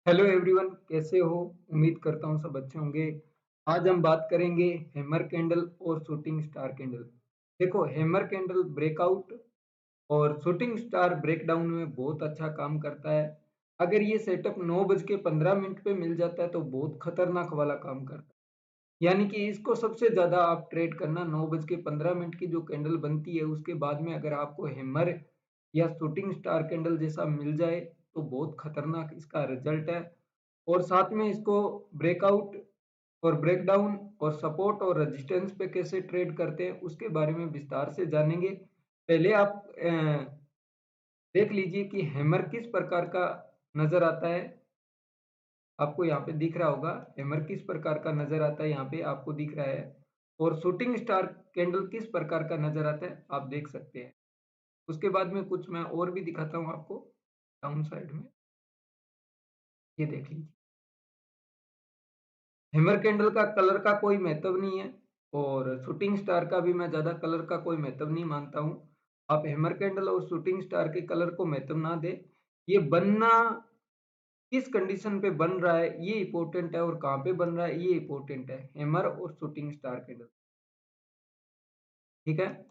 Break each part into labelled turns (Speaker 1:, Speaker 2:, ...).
Speaker 1: Hello everyone, कैसे हो? उम्मीद करता हूँ सब अच्छे होंगे। आज हम बात करेंगे हैमर कैंडल और शूटिंग स्टार कैंडल। देखो, हैमर कैंडल ब्रेकआउट और शूटिंग स्टार ब्रेकडाउन में बहुत अच्छा काम करता है। अगर ये सेटअप 9:15 पे मिल जाता है तो बहुत खतरनाक वाला काम करता है। यानी कि इसको सबसे ज़्यादा आप ट्रेड करना 9:15 की जो कैंडल बनती है उसके बाद में अगर आपको हैमर या शूटिंग स्टार कैंडल जैसा मिल जाए तो बहुत खतरनाक इसका रिजल्ट है। और साथ में इसको ब्रेकआउट और ब्रेकडाउन और सपोर्ट और रेजिस्टेंस पे कैसे ट्रेड करते हैं उसके बारे में विस्तार से जानेंगे। पहले आप देख लीजिए कि हैमर किस प्रकार का नज़र आता है। आपको यहाँ पे दिख रहा होगा हैमर किस प्रकार का नज़र आता है, यहाँ पे आपको दिख रहा है। और शूटिंग स्टार कैंडल किस प्रकार का नज़र आता है आप देख सकते हैं। उसके बाद में कुछ मैं और भी दिखाता हूँ आपको डाउन साइड में। ये देख लीजिए, हैमर कैंडल का कलर का कोई महत्व नहीं है और शूटिंग स्टार का भी मैं ज़्यादा कलर का कोई महत्व नहीं मानता हूँ। आप हैमर कैंडल और शूटिंग स्टार के कलर को महत्व ना दें। ये बनना किस कंडीशन पे बन रहा है ये इम्पोर्टेंट है और कहाँ पे बन रहा है ये इम्पोर्टेंट है, हैमर और शूटिंग स्टार कैंडल। ठीक है?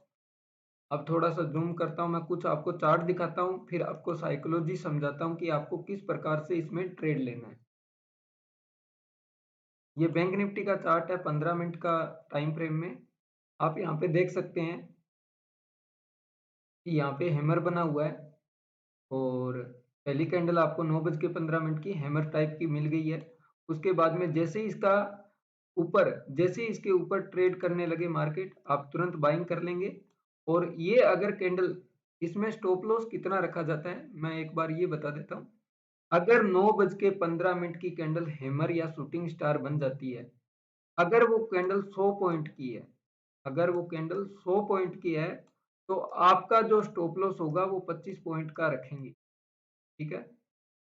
Speaker 1: अब थोड़ा-सा ज़ूम करता हूँ, मैं कुछ आपको चार्ट दिखाता हूँ, फिर आपको साइकोलॉजी समझाता हूँ कि आपको किस प्रकार से इसमें ट्रेड लेना है। ये बैंक निफ्टी का चार्ट है 15 मिनट का टाइम फ्रेम में। आप यहाँ पे देख सकते हैं कि यहाँ पे हैमर बना हुआ है और पहली कैंडल आपको 9:15 की हैमर टाइप की मिल गई है। उसके बाद में जैसे ही इसके ऊपर ट्रेड करने लगे मार्केट, आप तुरंत बाइंग कर लेंगे। और ये अगर कैंडल इसमें स्टॉप लॉस कितना रखा जाता है, मैं एक बार ये बता देता हूँ। अगर 9:15 की कैंडल हैमर या शूटिंग स्टार बन जाती है, अगर वो कैंडल 100 पॉइंट की है, अगर वो कैंडल 100 पॉइंट की है, तो आपका जो स्टॉप लॉस होगा वो 25 पॉइंट का रखेंगे, ठीक है?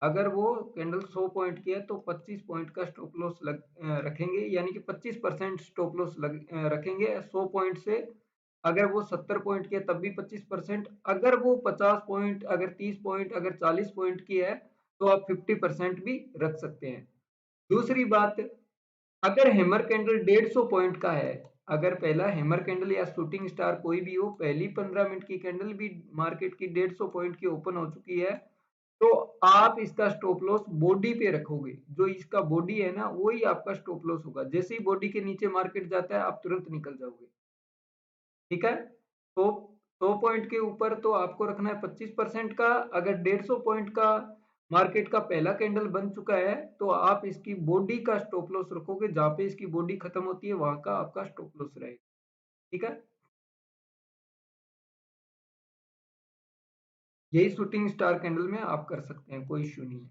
Speaker 1: अगर वो कैंडल 100 पॉइंट की है तो 25 पॉइंट का स्टॉप लॉस रखेंगे, यानी कि 25% स्टॉप लॉस रखेंगे 100 पॉइंट से। अगर वो 70 पॉइंट की है तब भी 25%, अगर वो 50 पॉइंट, अगर 30 पॉइंट, अगर 40 पॉइंट की है, तो आप 50% भी रख सकते हैं। दूसरी बात, अगर हैमर कैंडल 150 पॉइंट का है, अगर पहला हैमर कैंडल या शूटिंग स्टार कोई भी हो, पहली 15 मिनट की कैंडल भी मार्केट की 150 पॉइंट की ओपन हो चुकी है, तो आप इसका स्टॉप लॉस बॉडी पे रखोगे। जो इसका बॉडी है ना, वही आपका स्टॉप लॉस होगा। जैसे ही बॉडी के नीचे मार्केट जाता है, आप तुरंत निकल जाओगे। ठीक है? तो 100 पॉइंट के ऊपर तो आपको रखना है 25% का। अगर 150 पॉइंट का मार्केट का पहला कैंडल बन चुका है, तो आप इसकी बॉडी का स्टॉप लॉस रखोगे। जहाँ पे इसकी बॉडी खत्म होती है, वहाँ का आपका स्टॉप लॉस रहेगा। ठीक है? यही शूटिंग स्टार कैंडल में आप कर सकते हैं, कोई इश्यू नहीं है।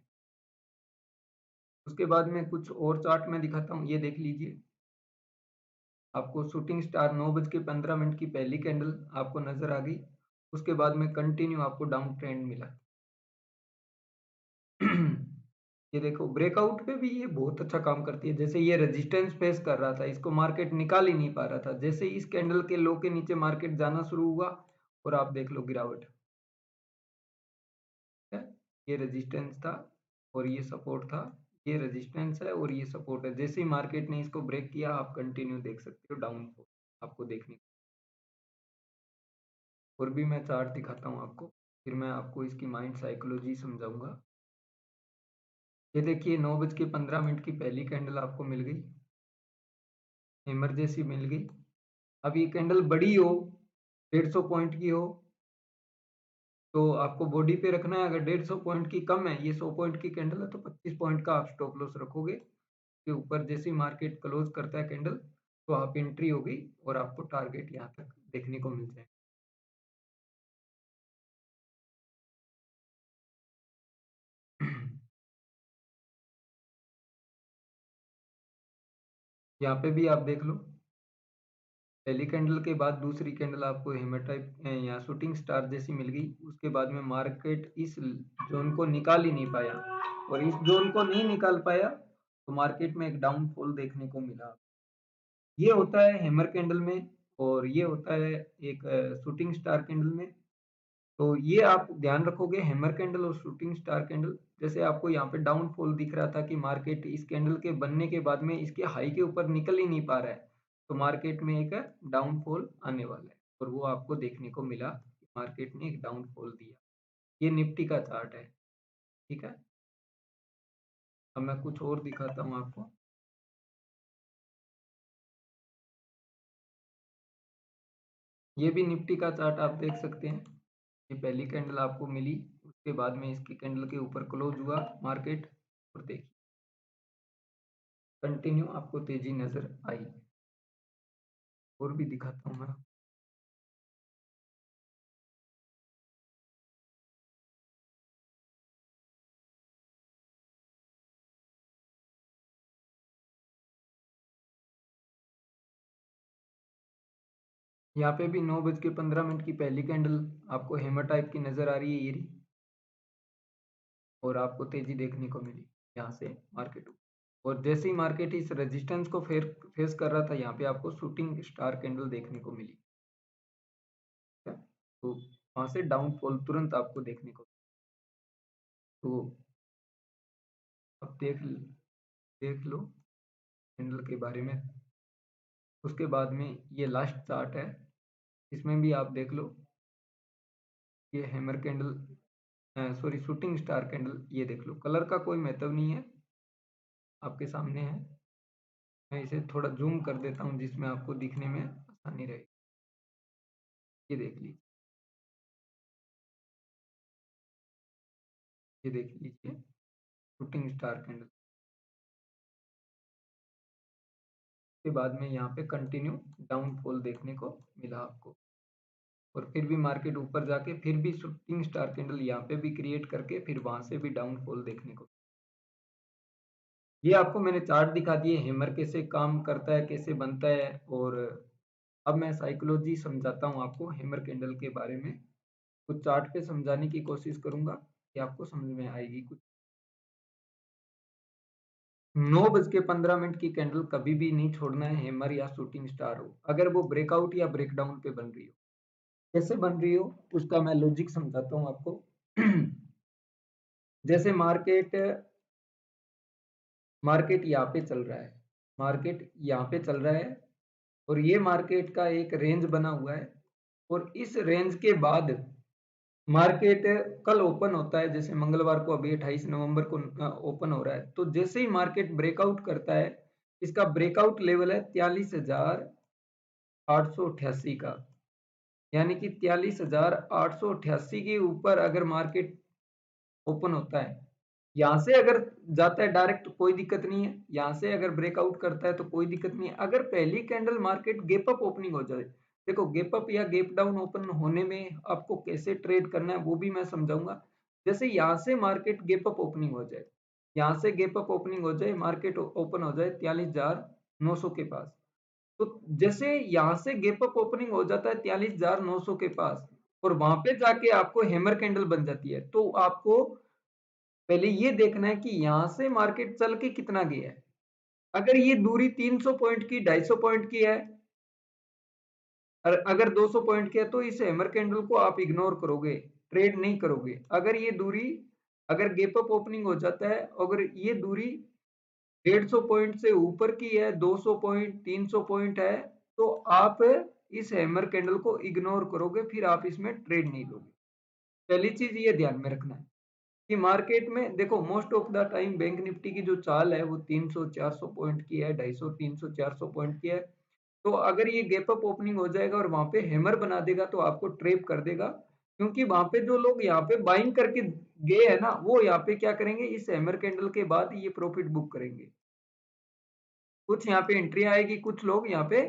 Speaker 1: उसके बाद में कुछ और चार्ट मैं दिखाता हूँ, ये देख लीजिए। आपको शूटिंग स्टार 9:15 की पहली कैंडल आपको नज़र आ गई। उसके बाद में कंटिन्यू आपको डाउन ट्रेंड मिला। ये देखो, ब्रेकआउट पे भी ये बहुत अच्छा काम करती है। जैसे ये रेजिस्टेंस फेस कर रहा था, इसको मार्केट निकाल ही नहीं पा रहा था। जैसे ही इस कैंडल के लो के नीचे मार्केट जाना शुरू हुआ और आप देख लो गिरावट है। ये रेजिस्टेंस था और ये सपोर्ट था। ये रेजिस्टेंस है और ये सपोर्ट है। जैसे ही मार्केट ने इसको ब्रेक किया, आप कंटिन्यू देख सकते हो डाउन आपको देखने को। और भी मैं चार्ट दिखाता हूँ आपको, फिर मैं आपको इसकी माइंड साइकोलॉजी समझाऊंगा। ये देखिए, 9:15 की पहली कैंडल आपको मिल गई, इमरजेंसी मिल गई। अब ये कैंडल बड़ी हो, 150 पॉइंट की हो, तो आपको बॉडी पे रखना है। अगर 150 पॉइंट की कम है, ये 100 पॉइंट की कैंडल है, तो 25 पॉइंट का आप स्टॉप लॉस रखोगे। के ऊपर जैसे ही मार्केट क्लोज करता है कैंडल, तो आप एंट्री होगी और आपको टारगेट यहाँ तक देखने को मिल जाए। यहाँ पे भी आप देख लो, पहली कैंडल के बाद दूसरी कैंडल आपको हेमाटाइट या शूटिंग स्टार जैसी मिल गई। उसके बाद में मार्केट इस जोन को निकाल ही नहीं पाया, और इस जोन को नहीं निकाल पाया तो मार्केट में एक डाउनफॉल देखने को मिला। ये होता है हैमर कैंडल में और ये होता है एक शूटिंग स्टार कैंडल में। तो ये आप ध्यान रखोगे, हैमर कैंडल और शूटिंग स्टार कैंडल जैसे आपको यहाँ पे डाउनफॉल दिख रहा था कि मार्केट इस कैंडल के बनने के बाद में इसके हाई के ऊपर निकल ही नहीं पा रहा है, तो मार्केट में एक डाउनफॉल आने वाला है और वो आपको देखने को मिला। मार्केट ने एक डाउनफॉल दिया। ये निफ्टी का चार्ट है, ठीक है। अब मैं कुछ और दिखाता हूँ आपको। ये भी निफ्टी का चार्ट आप देख सकते हैं। ये पहली कैंडल आपको मिली, उसके बाद में इसकी कैंडल के ऊपर क्लोज हुआ मार्केट, और देखिए कंटिन्यू आपको तेजी नजर आई। और भी दिखाता हूँ मैं। यहाँ पे भी 9:15 की पहली कैंडल आपको हैमर टाइप की नजर आ रही है, ये रही, और आपको तेजी देखने को मिली यहाँ से मार्केट। और जैसे ही मार्केट इस रेजिस्टेंस को फेस कर रहा था, यहाँ पे आपको शूटिंग स्टार कैंडल देखने को मिली, ठीक है? तो वहां से डाउनफॉल तुरंत आपको देखने को। तो अब देख लो कैंडल के बारे में। उसके बाद में ये लास्ट चार्ट है, इसमें भी आप देख लो। ये hammer candle, sorry shooting star candle, ये देख लो। कलर का कोई महत्व नहीं है, आपके सामने है। मैं इसे थोड़ा जूम कर देता हूँ जिसमें आपको दिखने में आसानी रहेगी। ये देख लीजिए, ये देख लीजिए शूटिंग स्टार कैंडल के बाद में यहाँ पे कंटिन्यू डाउनफॉल देखने को मिला आपको। और फिर भी मार्केट ऊपर जाके फिर भी शूटिंग स्टार कैंडल यहाँ पे भी क्रिएट करके फिर वहां से भी डाउनफॉल देखने को। ये आपको मैंने चार्ट दिखा दिए, हैमर कैसे काम करता है, कैसे बनता है। और अब मैं साइकोलॉजी समझाता हूँ आपको हैमर कैंडल के बारे में। कुछ चार्ट पे समझाने की कोशिश करूंगा कि आपको समझ में आएगी कुछ। 9:15 की कैंडल कभी भी नहीं छोड़ना है, हैमर या शूटिंग स्टार हो, अगर वो ब्रेकआउट या ब्रेकडाउन पे बन रही हो। कैसे बन रही हो उसका मैं लॉजिक समझाता हूँ आपको। जैसे मार्केट मार्केट यहाँ पे चल रहा है, मार्केट यहाँ पे चल रहा है, और ये मार्केट का एक रेंज बना हुआ है। और इस रेंज के बाद मार्केट कल ओपन होता है, जैसे मंगलवार को अभी 28 नवंबर को ओपन हो रहा है। तो जैसे ही मार्केट ब्रेकआउट करता है, इसका ब्रेकआउट लेवल है 43,888 का, यानी कि 43,888 के ऊपर अगर मार्केट ओपन होता है, यहाँ से अगर जाता है डायरेक्ट कोई दिक्कत नहीं है, यहाँ से अगर ब्रेकआउट करता है तो कोई दिक्कत नहीं है। अगर पहली candle market gap up opening हो जाए, देखो गैप अप या गैप डाउन ओपन होने में आपको कैसे ट्रेड करना है वो भी मैं समझाऊंगा। जैसे यहाँ से मार्केट गैप अप ओपनिंग हो जाए, यहाँ से गैप अप ओपनिंग हो जाए, मार्केट ओपन हो जाए 43,900 के पास, तो जैसे यहाँ से गैप अप ओपनिंग हो जाता है 43,900 के पास, और वहां पे जाके आपको हैमर कैंडल बन जाती है, तो आपको पहले ये देखना है कि यहाँ से मार्केट चल के कितना गया है। अगर ये दूरी 300 पॉइंट की, 250 पॉइंट की है, और अगर 200 पॉइंट की है, तो इस हैमर कैंडल को आप इग्नोर करोगे, ट्रेड नहीं करोगे। अगर ये दूरी, अगर गैप अप ओपनिंग हो जाता है, अगर ये दूरी 150 पॉइंट से ऊपर की है, 200 पॉइंट, 300 पॉइंट है, तो आप इस हैमर कैंडल को इग्नोर करोगे, फिर आप इसमें ट्रेड नहीं लोगे। पहली चीज ये ध्यान में रखना है कि मार्केट में देखो most of the time bank Nifty की जो चाल है वो 300-400 पॉइंट की है, 250, 300-400 पॉइंट की है। तो अगर ये गैप अप ओपनिंग हो जाएगा और वहां पे हैमर बना देगा तो आपको ट्रेप कर देगा, क्योंकि वहां पे जो लोग यहाँ पे बाइंग करके गए हैं ना, वो यहाँ पे क्या करेंगे, इस हैमर कैंडल के बाद ये प्रॉफिट बुक करेंगे। कुछ यहाँ पे एंट्री आएगी, कुछ लोग यहाँ पे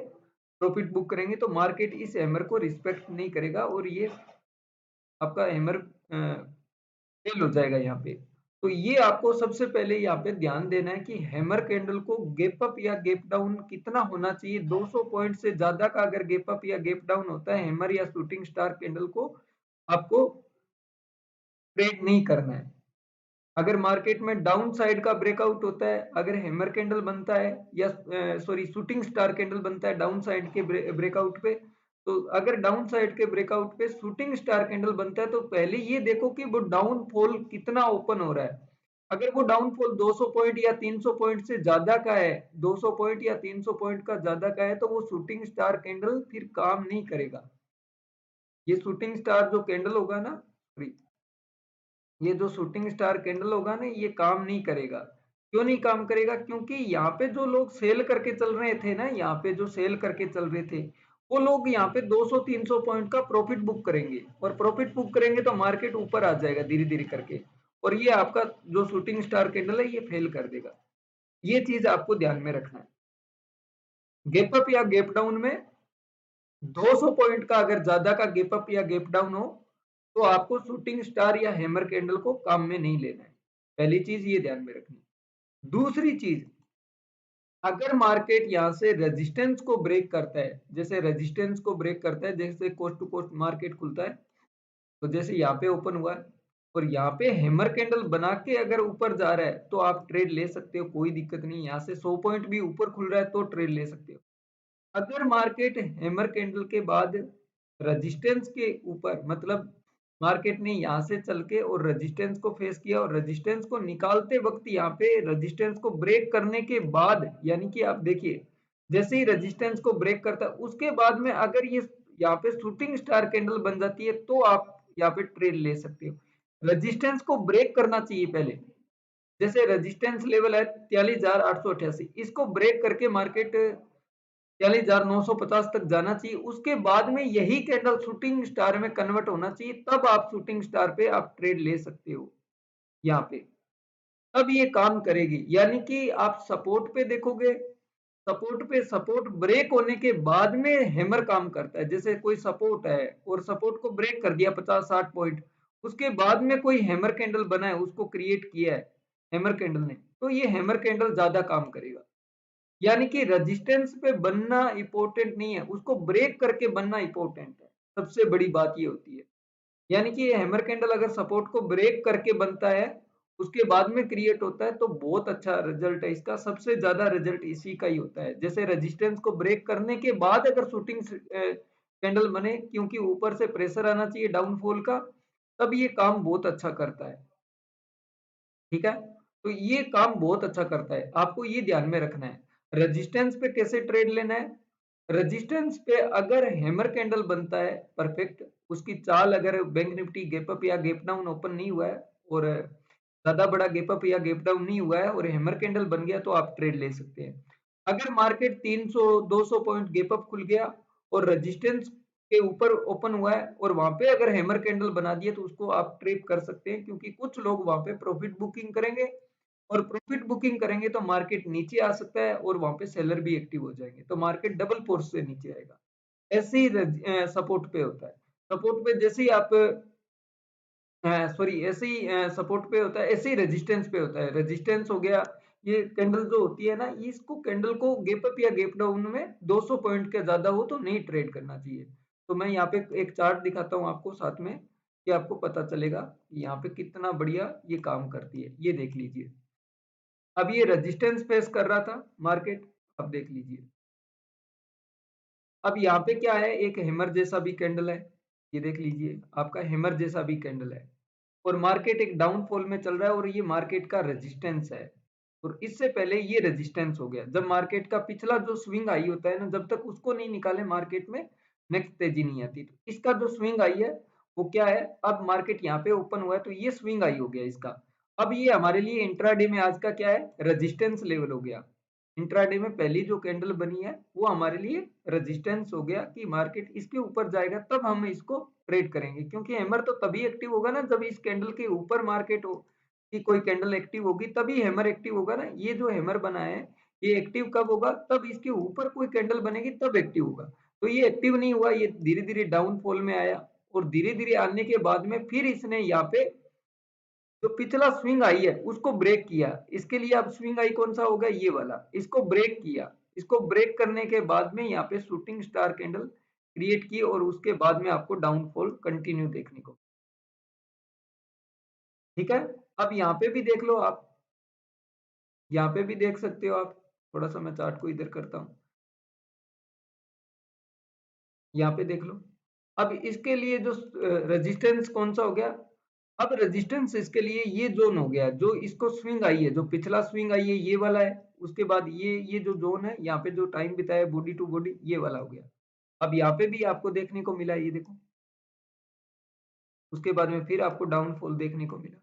Speaker 1: प्रॉफिट बुक करेंगे। तो मार्केट इस हैमर को रिस्पेक्ट नहीं करेगा और ये आपका हैमर फेल हो जाएगा यहाँ पे। तो ये आपको सबसे पहले यहाँ पे ध्यान देना है कि हैमर कैंडल को गैप अप या गैप डाउन कितना होना चाहिए। 200 पॉइंट से ज्यादा का अगर गैप अप या गैप डाउन होता है हैमर या शूटिंग स्टार कैंडल को, आपको ट्रेड नहीं करना है। अगर मार्केट में डाउन साइड का ब्रेकआउट होता है, अगर हैमर कैंडल बनता है या सॉरी शूटिंग स्टार कैंडल बनता है डाउन साइड के ब्रेकआउट पे, तो अगर डाउन साइड के ब्रेकआउट पे शूटिंग स्टार कैंडल बनता है, तो पहले ये देखो कि वो डाउन फॉल कितना ओपन हो रहा है। अगर वो डाउनफॉल 200 पॉइंट या 300 पॉइंट से ज्यादा का है, 200 पॉइंट या 300 पॉइंट का ज्यादा का है, तो वो शूटिंग स्टार कैंडल फिर काम नहीं करेगा। ये शूटिंग स्टार जो कैंडल होगा ना, ये जो शूटिंग स्टार कैंडल होगा ना, ये काम नहीं करेगा। क्यों नहीं काम करेगा? क्योंकि यहाँ पे जो लोग सेल करके चल रहे थे ना, यहाँ पे जो सेल करके चल रहे थे, वो लोग यहाँ पे 200-300 पॉइंट का प्रॉफिट बुक करेंगे, और प्रॉफिट बुक करेंगे तो मार्केट ऊपर आ जाएगा धीरे धीरे करके, और ये आपका जो शूटिंग स्टार कैंडल है ये फेल कर देगा। ये चीज आपको ध्यान में रखना है। गैप अप या गैप डाउन में 200 पॉइंट का अगर ज्यादा का गैप अप या गैप डाउन हो, तो आपको शूटिंग स्टार या हैमर कैंडल को काम में नहीं लेना है। पहली चीज ये ध्यान में रखनी। दूसरी चीज, अगर मार्केट यहाँ से रेजिस्टेंस को ब्रेक करता है, जैसे रेजिस्टेंस को ब्रेक करता है, जैसे कोस्ट टू कोस्ट मार्केट खुलता है, तो जैसे यहाँ पे ओपन हुआ है और यहाँ पे हैमर कैंडल बना के अगर ऊपर जा रहा है, तो आप ट्रेड ले सकते हो, कोई दिक्कत नहीं। यहाँ से 100 पॉइंट भी ऊपर खुल रहा है तो ट्रेड ले सकते हो। अगर मार्केट हैमर कैंडल के बाद रेजिस्टेंस के ऊपर, मतलब मार्केट ने यहाँ से चल के और रेजिस्टेंस को फेस किया, और रेजिस्टेंस को निकालते वक्त यहाँ पे रेजिस्टेंस को ब्रेक करने के बाद, यानी कि आप देखिए जैसे ही रेजिस्टेंस को ब्रेक करता है उसके बाद में अगर ये यहाँ पे शूटिंग स्टार कैंडल बन जाती है, तो आप यहाँ पे ट्रेड ले सकते हो। रेजिस्टेंस को ब्रेक करना चाहिए पहले। जैसे रेजिस्टेंस लेवल है 43,888, इसको ब्रेक करके मार्केट 43,950 तक जाना चाहिए। उसके बाद में यही कैंडल शूटिंग स्टार में कन्वर्ट होना चाहिए, तब आप शूटिंग स्टार पे आप ट्रेड ले सकते हो यहाँ पे, तब ये काम करेगी। यानी कि आप सपोर्ट पे देखोगे, सपोर्ट पे सपोर्ट ब्रेक होने के बाद में हैमर काम करता है। जैसे कोई सपोर्ट है और सपोर्ट को ब्रेक कर दिया 50-60 पॉइंट, उसके बाद में कोई हैमर कैंडल बना है, उसको क्रिएट किया है हैमर कैंडल ने, तो ये हैमर कैंडल ज्यादा काम करेगा। यानी कि रेजिस्टेंस पे बनना इंपॉर्टेंट नहीं है, उसको ब्रेक करके बनना इंपॉर्टेंट है। सबसे बड़ी बात ये होती है। यानी कि ये हैमर कैंडल अगर सपोर्ट को ब्रेक करके बनता है, उसके बाद में क्रिएट होता है, तो बहुत अच्छा रिजल्ट है इसका। सबसे ज्यादा रिजल्ट इसी का ही होता है। जैसे रेजिस्टेंस को ब्रेक करने के बाद अगर शूटिंग कैंडल बने, क्योंकि ऊपर से प्रेशर आना चाहिए डाउनफॉल का, तब ये काम बहुत अच्छा करता है। ठीक है, तो ये काम बहुत अच्छा करता है, आपको ये ध्यान में रखना है। रेजिस्टेंस पे कैसे ट्रेड लेना है? रेजिस्टेंस पे अगर हैमर कैंडल बनता है परफेक्ट, उसकी चाल अगर बैंक निफ्टी गैप अप या गैप डाउन ओपन नहीं हुआ है, और ज्यादा बड़ा गैप अप या गैप डाउन नहीं हुआ है, और हैमर कैंडल बन गया, तो आप ट्रेड ले सकते हैं। अगर मार्केट 300-200 पॉइंट गैप अप खुल गया और रेजिस्टेंस के ऊपर ओपन हुआ है, और वहां पे अगर हैमर कैंडल बना दिए, तो उसको आप ट्रेड कर सकते हैं, क्योंकि कुछ लोग वहां पे प्रॉफिट बुकिंग करेंगे, और प्रॉफिट बुकिंग करेंगे तो मार्केट नीचे आ सकता है, और वहां पे सेलर भी एक्टिव हो जाएंगे, तो मार्केट डबल फोर्स से नीचे आएगा। ऐसे ही सपोर्ट पे होता है। सपोर्ट पे जैसे ही आप सॉरी ऐसे ही सपोर्ट पे होता है, ऐसे ही रेजिस्टेंस पे होता है। रेजिस्टेंस हो गया, ये कैंडल जो होती है ना, इसको कैंडल को गैप अप या गैप डाउन में 200 पॉइंट के ज्यादा हो तो नहीं ट्रेड करना चाहिए। तो मैं यहाँ पे एक चार्ट दिखाता हूँ आपको साथ में, कि आपको पता चलेगा कि यहाँ पे कितना बढ़िया ये काम करती है। ये देख लीजिए, अब ये रेजिस्टेंस फेस कर रहा था मार्केट, अब देख लीजिए, अब यहाँ पे क्या है, एक हैमर जैसा भी कैंडल है। ये देख लीजिए, आपका हैमर जैसा भी कैंडल है, और मार्केट एक डाउनफॉल में चल रहा है, और ये मार्केट का रेजिस्टेंस है। और इससे पहले ये रेजिस्टेंस हो गया। जब मार्केट का पिछला जो स्विंग आई होता है ना, जब तक उसको नहीं निकाले मार्केट में नेक्स्ट तेजी नहीं आती। तो इसका जो स्विंग आई है वो क्या है, अब मार्केट यहाँ पे ओपन हुआ है, तो ये स्विंग आई हो गया इसका। अब ये हमारे लिए इंट्राडे में आज का क्या है, रेजिस्टेंस लेवल हो गया। इंट्राडे में पहली जो कैंडल बनी है वो हमारे लिए रेजिस्टेंस हो गया, कि मार्केट इसके ऊपर जाएगा तब हम इसको ट्रेड करेंगे। क्योंकि हैमर तो तभी एक्टिव होगा ना, जब इस कैंडल के ऊपर मार्केट हो, कि कोई कैंडल एक्टिव होगी तभी हैमर एक्टिव होगा ना। ये जो हैमर बना है, ये एक्टिव कब होगा, तब इसके ऊपर कोई कैंडल बनेगी तब एक्टिव होगा। तो ये एक्टिव नहीं हुआ, ये धीरे धीरे डाउनफॉल में आया, और धीरे धीरे आने के बाद में फिर इसने यहाँ पे जो पिछला स्विंग आई है उसको ब्रेक किया। इसके लिए अब स्विंग आई कौन सा होगा, ये वाला, इसको ब्रेक किया। इसको ब्रेक करने के बाद में यहाँ पे शूटिंग स्टार कैंडल क्रिएट की, और उसके बाद में आपको डाउनफॉल कंटिन्यू देखने को। ठीक है, अब यहाँ पे भी देख लो आप, यहाँ पे भी देख सकते हो आप। थोड़ा सा मैं चार्ट को इधर करता हूँ, यहाँ पे देख लो। अब इसके लिए जो रेजिस्टेंस कौन सा हो गया, अब रेजिस्टेंस इसके लिए ये जोन हो गया, जो इसको स्विंग आई है, जो पिछला स्विंग आई है ये वाला है, उसके बाद ये जो जोन है यहाँ पे जो टाइम बिताया बॉडी टू बॉडी ये वाला हो गया। अब यहाँ पे भी आपको देखने को मिला, ये देखो, उसके बाद में फिर आपको डाउनफॉल देखने को मिला।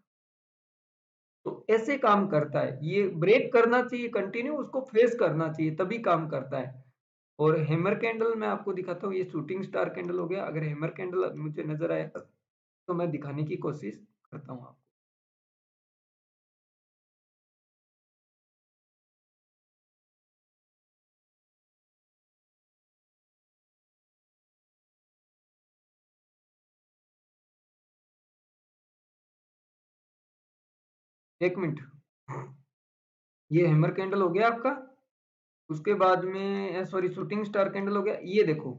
Speaker 1: तो ऐसे काम करता है, ये ब्रेक करना चाहिए कंटिन्यू, उसको फेस करना चाहिए तभी काम करता है। और हैमर कैंडल मैं आपको दिखाता हूँ, ये शूटिंग स्टार कैंडल हो गया। अगर हैमर कैंडल मुझे नजर आया तो मैं दिखाने की कोशिश करता हूँ आपको। एक मिनट, ये हैमर कैंडल हो गया आपका, उसके बाद में सॉरी शूटिंग स्टार कैंडल हो गया। ये देखो,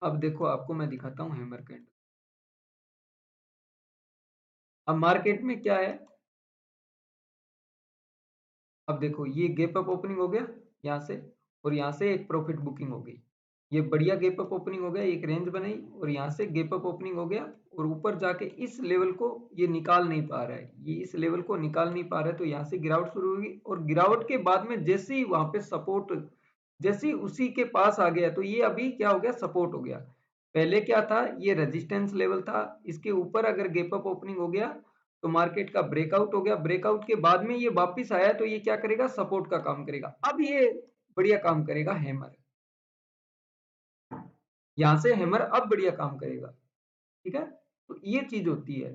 Speaker 1: अब देखो आपको मैं दिखाता हूँ हैमर कैंडल। अब मार्केट में क्या है, अब देखो ये गैप अप ओपनिंग हो गया यहाँ से, और यहाँ से एक प्रॉफिट बुकिंग हो गई। ये बढ़िया गैप अप ओपनिंग हो गया, एक रेंज बनाई और यहाँ से गैप अप ओपनिंग हो गया, और ऊपर जाके इस लेवल को ये निकाल नहीं पा रहा है, ये इस लेवल को निकाल नहीं पा रहा है, तो यहाँ से गिरावट शुरू होगी। और गिरावट के बाद में जैसे ही वहां पे सपोर्ट, जैसे ही उसी के पास आ गया, तो ये अभी क्या हो गया, सपोर्ट हो गया। पहले क्या था, ये रेजिस्टेंस लेवल था, इसके ऊपर अगर गैप अप ओपनिंग हो गया तो मार्केट का ब्रेकआउट हो गया, ब्रेकआउट के बाद में ये वापस आया तो ये क्या करेगा, सपोर्ट का काम करेगा। अब ये बढ़िया काम करेगा हैमर, यहां से हैमर अब बढ़िया काम करेगा। ठीक है, तो ये चीज होती है।